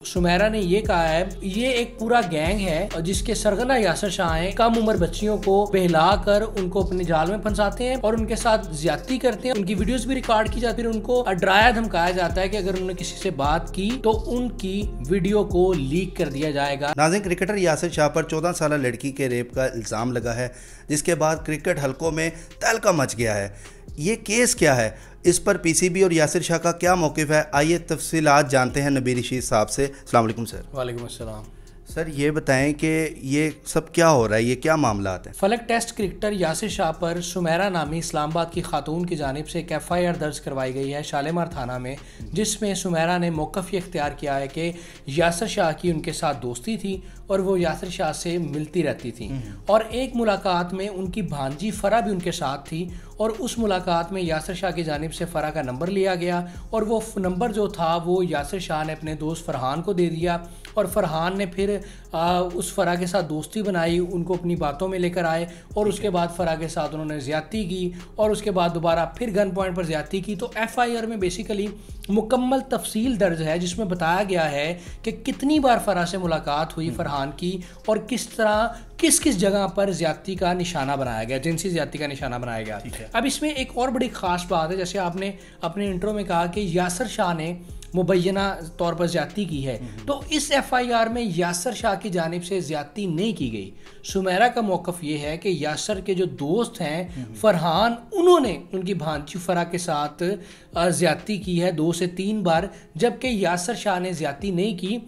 सुमेरा ने ये कहा है ये एक पूरा गैंग है जिसके सरगना यासर शाह कम उम्र बच्चियों को बहला कर उनको अपने जाल में फंसाते हैं और उनके साथ ज्यादती करते हैं। उनकी वीडियोस भी रिकॉर्ड की जाती है, उनको डराया धमकाया जाता है कि अगर उन्होंने किसी से बात की तो उनकी वीडियो को लीक कर दिया जाएगा। नाज़रीन, क्रिकेटर यासर शाह पर 14 साल लड़की के रेप का इल्ज़ाम लगा है, जिसके बाद क्रिकेट हलकों में तहलका मच गया है। ये केस क्या है, इस पर पीसीबी और यासर शाह का क्या मौक़िफ़ है, आइए तफसीलात जानते हैं नबी रशीद साहब से। अस्सलाम वालेकुम सर। वालेकुम अस्सलाम। सर ये बताएं कि ये सब क्या हो रहा है, ये क्या मामलात हैं? फलक टेस्ट क्रिकेटर यासर शाह पर सुमेरा नामी इस्लामाबाद की खातून की जानिब से एक FIR दर्ज करवाई गई है शालीमार थाना में, जिसमें सुमेरा ने मौक़िफ़ ये इख्तियार किया है कि यासर शाह की उनके साथ दोस्ती थी और वो यासर शाह से मिलती रहती थी और एक मुलाकात में उनकी भांजी फ़रा भी उनके साथ थी और उस मुलाकात में यासर शाह की जानिब से फ़रा का नंबर लिया गया और वो नंबर जो था वो यासर शाह ने अपने दोस्त फ़रहान को दे दिया और फ़रहान ने फिर उस फ़रा के साथ दोस्ती बनाई, उनको अपनी बातों में लेकर आए और उसके बाद फ़रा के साथ उन्होंने ज़्यादती की और उसके बाद दोबारा फिर गन पॉइंट पर ज़्यादती की। तो FIR में बेसिकली मुकम्मल तफसील दर्ज है जिसमें बताया गया है कि कितनी बार फ़रा से मुलाकात हुई फ़रहान की और किस तरह किस किस जगह पर ज़्यादती का निशाना बनाया गया, जिनसी ज़्यादती का निशाना बनाया गया। अब इसमें एक और बड़ी ख़ास बात है, जैसे आपने अपने इंट्रो में कहा कि यासर शाह ने मुबैना तौर पर ज़्यादती की है, तो इस FIR में यासर शाह की जानिब से ज़्यादती नहीं की गई। सुमेरा का मौक़िफ़ ये है कि यासर के जो दोस्त हैं फ़रहान, उन्होंने उनकी भांजी फ़रा के साथ ज़्यादती की है 2 से 3 बार, जबकि यासर शाह ने ज़्यादती नहीं की।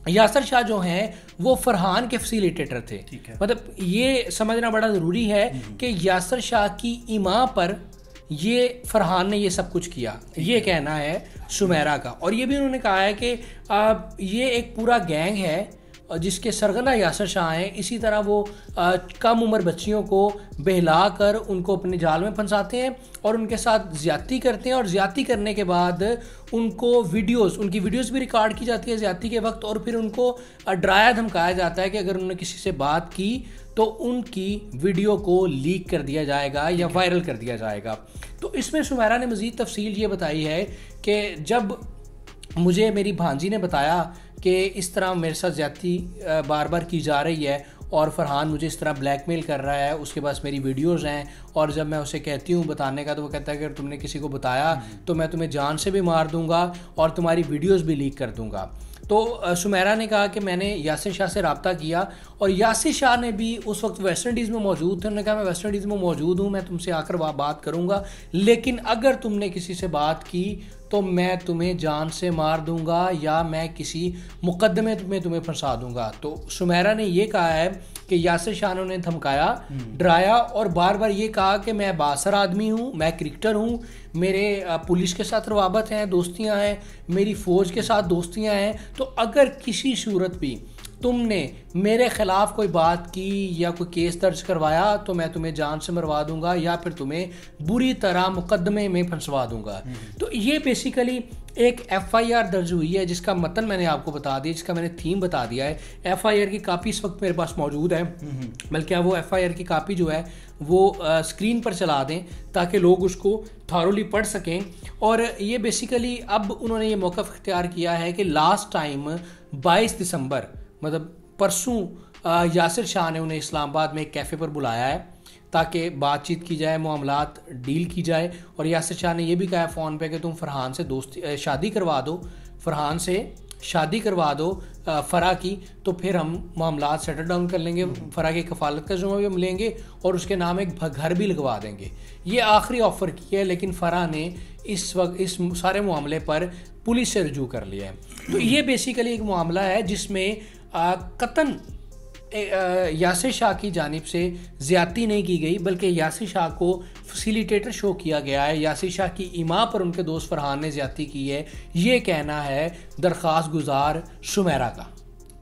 यासर शाह जो हैं वो फ़रहान के फैसिलिटेटर थे। मतलब ये समझना बड़ा ज़रूरी है कि यासर शाह की इमां पर ये फ़रहान ने ये सब कुछ किया, ये कहना है सुमेरा का। और ये भी उन्होंने कहा है कि ये एक पूरा गैंग है जिसके सरगना यासर शाह हैं, इसी तरह वो कम उम्र बच्चियों को बहला कर उनको अपने जाल में फंसाते हैं और उनके साथ ज़्यादती करते हैं और ज़्यादती करने के बाद उनको उनकी वीडियोस भी रिकॉर्ड की जाती है ज़्यादती के वक्त और फिर उनको डराया धमकाया जाता है कि अगर उन्होंने किसी से बात की तो उनकी वीडियो को लीक कर दिया जाएगा या वायरल कर दिया जाएगा। तो इसमें सुमेरा ने मज़ीद तफसील ये बताई है कि जब मुझे मेरी भांजी ने बताया कि इस तरह मेरे साथ ज़्यादती बार बार की जा रही है और फ़रहान मुझे इस तरह ब्लैकमेल कर रहा है, उसके पास मेरी वीडियोज़ हैं और जब मैं उसे कहती हूँ बताने का तो वो कहता है कि अगर तुमने किसी को बताया तो मैं तुम्हें जान से भी मार दूँगा और तुम्हारी वीडियोज़ भी लीक कर दूँगा। तो सुमेरा ने कहा कि मैंने यासर शाह से रब्ता किया और यासर शाह ने भी उस वक्त वेस्ट इंडीज़ में मौजूद थे। उन्होंने कहा मैं वेस्ट इंडीज़ में मौजूद हूँ, मैं तुमसे आकर बात करूँगा, लेकिन अगर तुमने किसी से बात की तो मैं तुम्हें जान से मार दूंगा या मैं किसी मुकदमे में तुम्हें फंसा दूंगा। तो सुमेरा ने ये कहा है कि यासर शाह ने उन्हें धमकाया, डराया और बार बार ये कहा कि मैं बासर आदमी हूँ, मैं क्रिकेटर हूँ, मेरे पुलिस के साथ रवाबत हैं, दोस्तियाँ हैं, मेरी फ़ौज के साथ दोस्तियाँ हैं, तो अगर किसी सूरत भी तुमने मेरे ख़िलाफ़ कोई बात की या कोई केस दर्ज करवाया तो मैं तुम्हें जान से मरवा दूंगा या फिर तुम्हें बुरी तरह मुकदमे में फंसवा दूंगा। तो ये बेसिकली एक FIR दर्ज हुई है जिसका मतन मैंने आपको बता दिया, जिसका मैंने थीम बता दिया है। FIR की कापी इस वक्त मेरे पास मौजूद है, बल्कि वो FIR की कापी जो है वो स्क्रीन पर चला दें ताकि लोग उसको थॉरोली पढ़ सकें। और ये बेसिकली अब उन्होंने ये मौक़िफ़ इख्तियार किया है कि लास्ट टाइम 22 दिसंबर मतलब परसों यासर शाह ने उन्हें इस्लामाबाद में एक कैफ़े पर बुलाया है ताकि बातचीत की जाए, मामलात डील की जाए। और यासर शाह ने यह भी कहा फ़ोन पे कि तुम फ़रहान से शादी करवा दो, फ़रहान से शादी करवा दो फ़रा की, तो फिर हम मामलात सेटल डाउन कर लेंगे, फ़रा की कफ़ालत का ज़िम्मा भी हम लेंगे और उसके नाम एक घर भी लगवा देंगे। ये आखिरी ऑफ़र की है, लेकिन फ़रा ने इस वक्त इस सारे मामले पर पुलिस से रजू कर लिया है। तो ये बेसिकली एक मामला है जिसमें कतन यासर शाह की जानिब से ज़्यादती नहीं की गई, बल्कि यासर शाह को फैसिलिटेटर शो किया गया है। यासर शाह की इमां पर उनके दोस्त फ़रहान ने ज़्यादती की है, ये कहना है दरख्वास्त गुजार सुमेरा का।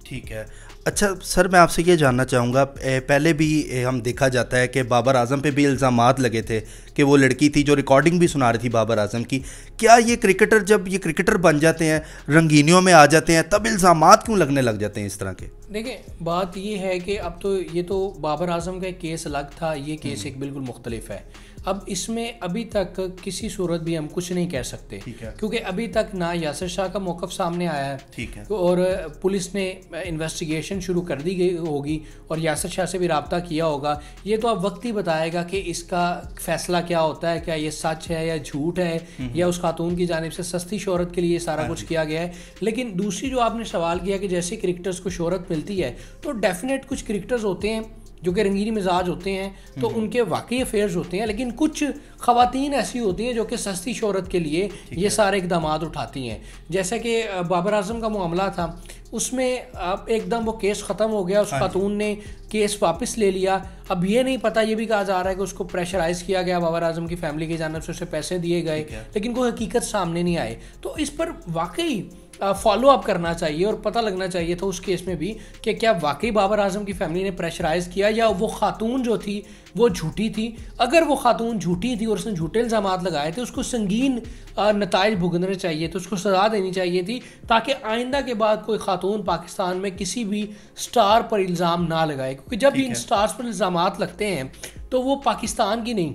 ठीक है। अच्छा सर, मैं आपसे ये जानना चाहूँगा, पहले भी हम देखा जाता है कि बाबर आज़म पे भी इल्ज़ामात लगे थे कि वो लड़की थी जो रिकॉर्डिंग भी सुना रही थी बाबर आज़म की। क्या ये क्रिकेटर जब ये क्रिकेटर बन जाते हैं, रंगीनियों में आ जाते हैं, तब इल्ज़ामात क्यों लगने लग जाते हैं इस तरह के? देखिए, बात ये है कि अब तो ये तो बाबर आज़म का एक केस अलग था, ये केस एक बिल्कुल मुख्तलिफ है। अब इसमें अभी तक किसी सूरत भी हम कुछ नहीं कह सकते, क्योंकि अभी तक ना यासिर शाह का मौक़िफ़ सामने आया है, ठीक है, और पुलिस ने इन्वेस्टिगेशन शुरू कर दी गई होगी और यासिर शाह से भी रब्ता किया होगा। ये तो अब वक्त ही बताएगा कि इसका फ़ैसला क्या होता है, क्या ये सच है या झूठ है, या उस खातून की जानिब से सस्ती शोहरत के लिए सारा कुछ किया गया है। लेकिन दूसरी जो आपने सवाल किया कि जैसे क्रिकेटर्स को शोहरत मिलती है, तो डेफिनेट कुछ क्रिकेटर्स होते हैं जो कि रंगीन मिजाज होते हैं, तो उनके वाकई अफेयर्स होते हैं, लेकिन कुछ ख़वातीन ऐसी होती हैं जो कि सस्ती शोहरत के लिए ये सारे इक़दाम उठाती हैं। जैसे कि बाबर आज़म का मामला था, उसमें एकदम वो केस ख़त्म हो गया, उस खातून ने केस वापस ले लिया। अब ये नहीं पता, ये भी कहा जा रहा है कि उसको प्रेशराइज़ किया गया, बाबर आज़म की फैमिली की जानिब से उसे पैसे दिए गए, लेकिन कोई हकीकत सामने नहीं आए। तो इस पर वाकई फॉलो अप करना चाहिए और पता लगना चाहिए था उस केस में भी कि क्या वाकई बाबर आज़म की फैमिली ने प्रेशराइज़ किया या वो खातून जो थी वो झूठी थी। अगर वो खातून झूठी थी और उसने झूठे इल्ज़ामात लगाए थे, उसको संगीन नताइज भुगतने चाहिए थे, उसको सज़ा देनी चाहिए थी, ताकि आइंदा के बाद कोई खातून पाकिस्तान में किसी भी स्टार पर इल्ज़ाम ना लगाए। क्योंकि जब भी इन स्टार्स पर इल्ज़ामात लगते हैं तो वो पाकिस्तान की नहीं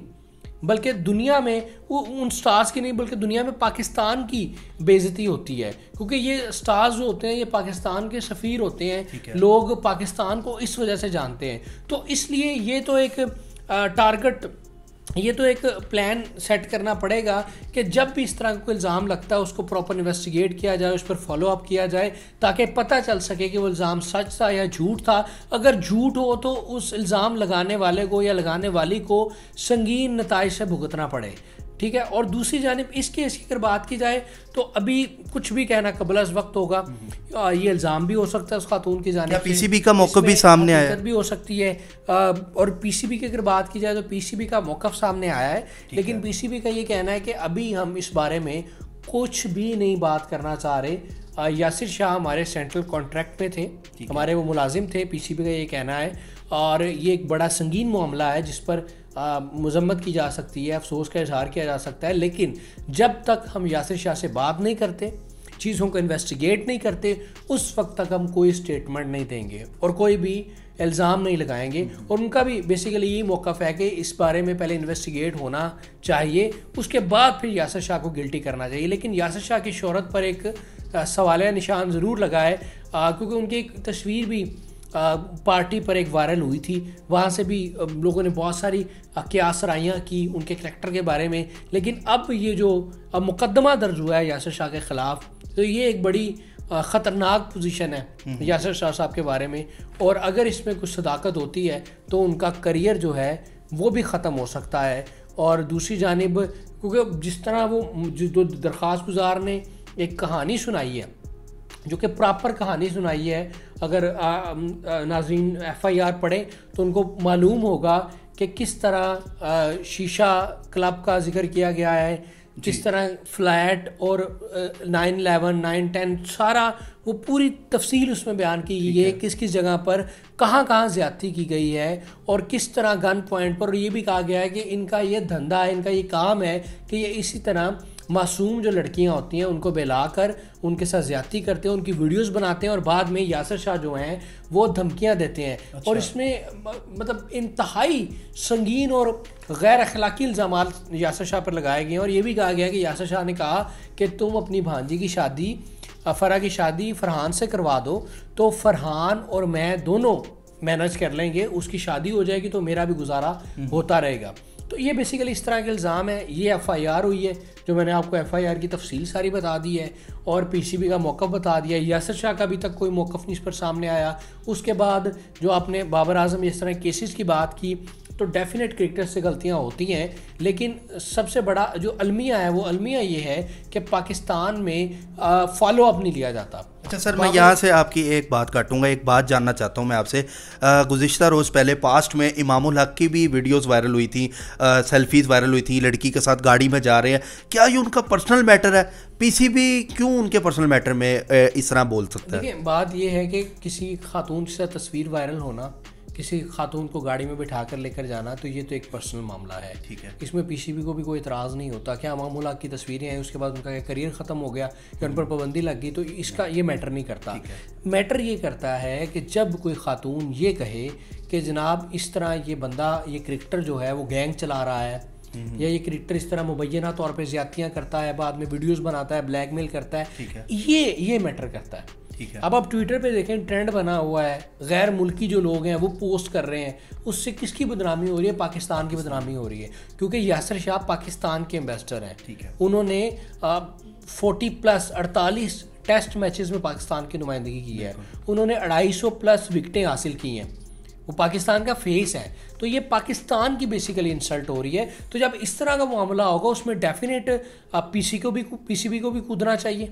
बल्कि दुनिया में, वो उन स्टार्स की नहीं बल्कि दुनिया में पाकिस्तान की बेइज्जती होती है। क्योंकि ये स्टार्स जो होते हैं ये पाकिस्तान के सफ़ीर होते हैं, लोग पाकिस्तान को इस वजह से जानते हैं। तो इसलिए ये तो एक टारगेट, ये तो एक प्लान सेट करना पड़ेगा कि जब भी इस तरह का कोई इल्ज़ाम लगता है उसको प्रॉपर इन्वेस्टिगेट किया जाए, उस पर फॉलो अप किया जाए, ताकि पता चल सके कि वो इल्ज़ाम सच था या झूठ था। अगर झूठ हो तो उस इल्ज़ाम लगाने वाले को या लगाने वाली को संगीन नताइज से भुगतना पड़े, ठीक है। और दूसरी जानिब इस केस की अगर बात की जाए तो अभी कुछ भी कहना कबल अज़ वक्त होगा। ये इल्ज़ाम भी हो सकता है उस खातून की जानिब से, पीसीबी का मौक़िफ़ भी सामने आया भी हो सकती है। और पीसीबी की अगर बात की जाए तो पीसीबी का मौक़िफ़ सामने आया है, लेकिन पीसीबी का ये कहना है कि अभी हम इस बारे में कुछ भी नहीं बात करना चाह रहे। यासिर शाह हमारे सेंट्रल कॉन्ट्रैक्ट में थे, हमारे वो मुलाजिम थे, पीसीबी का ये कहना है। और ये एक बड़ा संगीन मामला है जिस पर मजम्मत की जा सकती है, अफसोस का इजहार किया जा सकता है, लेकिन जब तक हम यासिर शाह से बात नहीं करते, चीज़ों को इन्वेस्टिगेट नहीं करते, उस वक्त तक हम कोई स्टेटमेंट नहीं देंगे और कोई भी इल्ज़ाम नहीं लगाएंगे। और उनका भी बेसिकली यही मौक़िफ़ है कि इस बारे में पहले इन्वेस्टिगेट होना चाहिए, उसके बाद फिर यासिर शाह को गिल्टी करना चाहिए। लेकिन यासिर शाह की शोहरत पर एक सवालिया निशान ज़रूर लगा है, क्योंकि उनकी एक तस्वीर भी पार्टी पर एक वायरल हुई थी, वहाँ से भी लोगों ने बहुत सारी क़यासराइयाँ की उनके करैक्टर के बारे में। लेकिन अब ये जो मुकदमा दर्ज हुआ है यासिर शाह के ख़िलाफ़, तो ये एक बड़ी ख़तरनाक पोजीशन है यासिर शाह साहब के बारे में। और अगर इसमें कुछ सदाकत होती है तो उनका करियर जो है वो भी ख़त्म हो सकता है। और दूसरी जानिब, क्योंकि जिस तरह वो जो दरख्वास्त गुजार ने एक कहानी सुनाई है, जो कि प्रॉपर कहानी सुनाई है, अगर नाज़रीन FIR पढ़े तो उनको मालूम होगा कि किस तरह शीशा क्लब का जिक्र किया गया है, जिस तरह फ्लैट और 9/11, 9/10 सारा वो पूरी तफसील उसमें बयान की गई है, किस किस जगह पर कहाँ कहाँ ज़्यादती की गई है और किस तरह गन पॉइंट पर। और ये भी कहा गया है कि इनका ये धंधा है, इनका ये काम है कि ये इसी तरह मासूम जो लड़कियां होती हैं उनको बहलाकर उनके साथ ज़्यादती करते हैं, उनकी वीडियोस बनाते हैं और बाद में यासिर शाह जो हैं वो धमकियां देते हैं। अच्छा। और इसमें मतलब इंतहाई संगीन और गैर अखलाकी इल्ज़ामात यासिर शाह पर लगाए गए हैं। और ये भी कहा गया कि यासिर शाह ने कहा कि तुम अपनी भांजी की शादी, फ़रा की शादी फ़रहान से करवा दो, तो फ़रहान और मैं दोनों मैनेज कर लेंगे, उसकी शादी हो जाएगी तो मेरा भी गुजारा होता रहेगा। तो ये बेसिकली इस तरह के इल्ज़ाम है। ये FIR हुई है, जो मैंने आपको FIR की तफसील सारी बता दी है और PCB का मौक़िफ़ बता दिया है। यासिर शाह का अभी तक कोई मौक़िफ़ नहीं इस पर सामने आया। उसके बाद जो आपने बाबर आज़म इस तरह केसेस की बात की, तो डेफिनेट क्रिकेटर से गलतियां होती हैं, लेकिन सबसे बड़ा जो अलमिया है वो अलमिया ये है कि पाकिस्तान में फॉलो अप नहीं लिया जाता। अच्छा सर, मैं यहाँ से आपकी एक बात काटूंगा, एक बात जानना चाहता हूँ मैं आपसे। गुज़िश्ता रोज़ पहले पास्ट में इमामुल हक की भी वीडियोस वायरल हुई थी, सेल्फीज़ वायरल हुई थी, लड़की के साथ गाड़ी में जा रहे हैं। क्या ये उनका पर्सनल मैटर है? PCB क्यों उनके पर्सनल मैटर में इस तरह बोल सकता है? देखिए, बात ये है कि किसी खातून से तस्वीर वायरल होना, किसी खातून को गाड़ी में बिठा कर लेकर जाना, तो ये तो एक पर्सनल मामला है, ठीक है। इसमें PCB को भी कोई इतराज़ नहीं होता। क्या इमामुल हक की तस्वीरें हैं, उसके बाद उनका करियर ख़त्म हो गया या उन पर पाबंदी लग गई, तो इसका ये मैटर नहीं करता। मैटर ये करता है कि जब कोई खातून ये कहे कि जनाब इस तरह ये बंदा, ये क्रिकेटर जो है वो गैंग चला रहा है या ये क्रिकेटर इस तरह मुबैना तौर पे ज्यादतियाँ करता है, बाद में वीडियोस बनाता है, ब्लैकमेल करता है, ठीक है, ये मैटर करता है। ठीक है। अब आप ट्विटर पे देखें, ट्रेंड बना हुआ है, गैर मुल्की जो लोग हैं वो पोस्ट कर रहे हैं, उससे किसकी बदनामी हो रही है? पाकिस्तान की बदनामी हो रही है, क्योंकि यासिर शाह पाकिस्तान के एम्बेसडर हैं। ठीक है। उन्होंने 48 टेस्ट मैचेस में पाकिस्तान की नुमाइंदगी की है, उन्होंने 250+ विकेटें हासिल की हैं, वो पाकिस्तान का फेस है। तो ये पाकिस्तान की बेसिकली इंसल्ट हो रही है। तो जब इस तरह का मामला होगा उसमें डेफिनेट पीसीबी को भी कूदना चाहिए,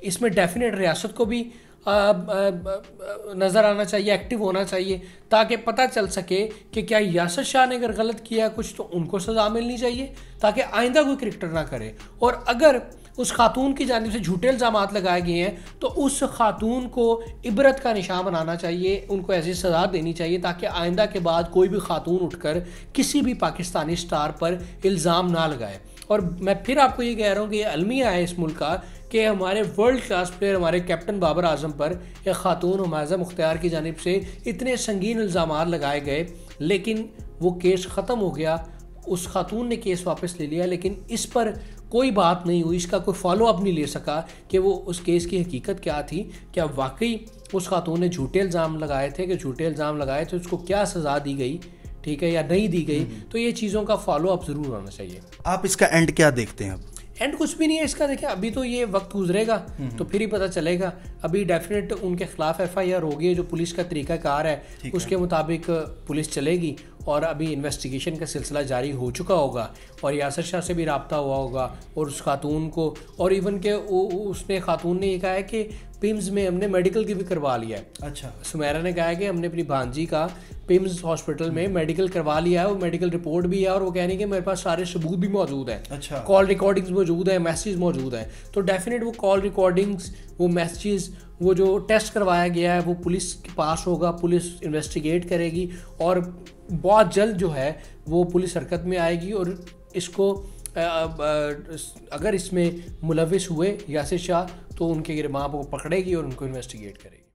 इसमें डेफिनेट रियासत को भी नज़र आना चाहिए, एक्टिव होना चाहिए, ताकि पता चल सके कि क्या यासिर शाह ने अगर गलत किया कुछ तो उनको सज़ा मिलनी चाहिए, ताकि आइंदा कोई क्रिकेटर ना करे। और अगर उस खातून की जानिब से झूठे इल्ज़ामात लगाए गए हैं तो उस खातून को इबरत का निशान बनाना चाहिए, उनको ऐसी सज़ा देनी चाहिए ताकि आइंदा के बाद कोई भी खातून उठकर किसी भी पाकिस्तानी स्टार पर इल्ज़ाम ना लगाए। और मैं फिर आपको ये कह रहा हूँ कि ये अलमिया है इस मुल्क का कि हमारे वर्ल्ड क्लास प्लेयर, हमारे कैप्टन बाबर आजम पर एक खातून हुमायजा मुख्तियार की जानिब से इतने संगीन इल्ज़ामात लगाए गए, लेकिन वो केस ख़त्म हो गया, उस खातून ने केस वापस ले लिया, लेकिन इस पर कोई बात नहीं हुई, इसका कोई फॉलो अप नहीं ले सका कि वो उस केस की हकीकत क्या थी, क्या वाकई उस खातून ने झूठे इल्ज़ाम लगाए थे, कि झूठे इल्ज़ाम लगाए थे, उसको क्या सज़ा दी गई, ठीक है, या नहीं दी गई। तो ये चीज़ों का फॉलो अप ज़रूर होना चाहिए। आप इसका एंड क्या देखते हैं? एंड कुछ भी नहीं है इसका। देखिए, अभी तो ये वक्त गुजरेगा तो फिर ही पता चलेगा। अभी डेफिनेट उनके खिलाफ FIR होगी है, जो पुलिस का तरीक़ाकार है उसके मुताबिक पुलिस चलेगी, और अभी इन्वेस्टिगेशन का सिलसिला जारी हो चुका होगा, और यासिर शाह से भी रब्ता हुआ होगा, और उस खातून को, और इवन के उसने खातून ने ये कहा है कि पिम्स में हमने मेडिकल की भी करवा लिया है। अच्छा। सुमेरा ने कहा है कि हमने अपनी भांजी का पिम्स हॉस्पिटल में मेडिकल करवा लिया है, वो मेडिकल रिपोर्ट भी है, और वो कह रही है कि मेरे पास सारे सबूत भी मौजूद हैं। अच्छा। कॉल रिकॉर्डिंग्स मौजूद है, मैसेज मौजूद है। तो डेफिनेट वो कॉल रिकॉर्डिंग्स, वो मैसेज, वो जो टेस्ट करवाया गया है वो पुलिस के पास होगा, पुलिस इन्वेस्टिगेट करेगी, और बहुत जल्द जो है वो पुलिस हरकत में आएगी, और इसको अगर इसमें मुलविस हुए यासिर शाह तो उनके गिरबान को पकड़ेगी और उनको इन्वेस्टिगेट करेगी।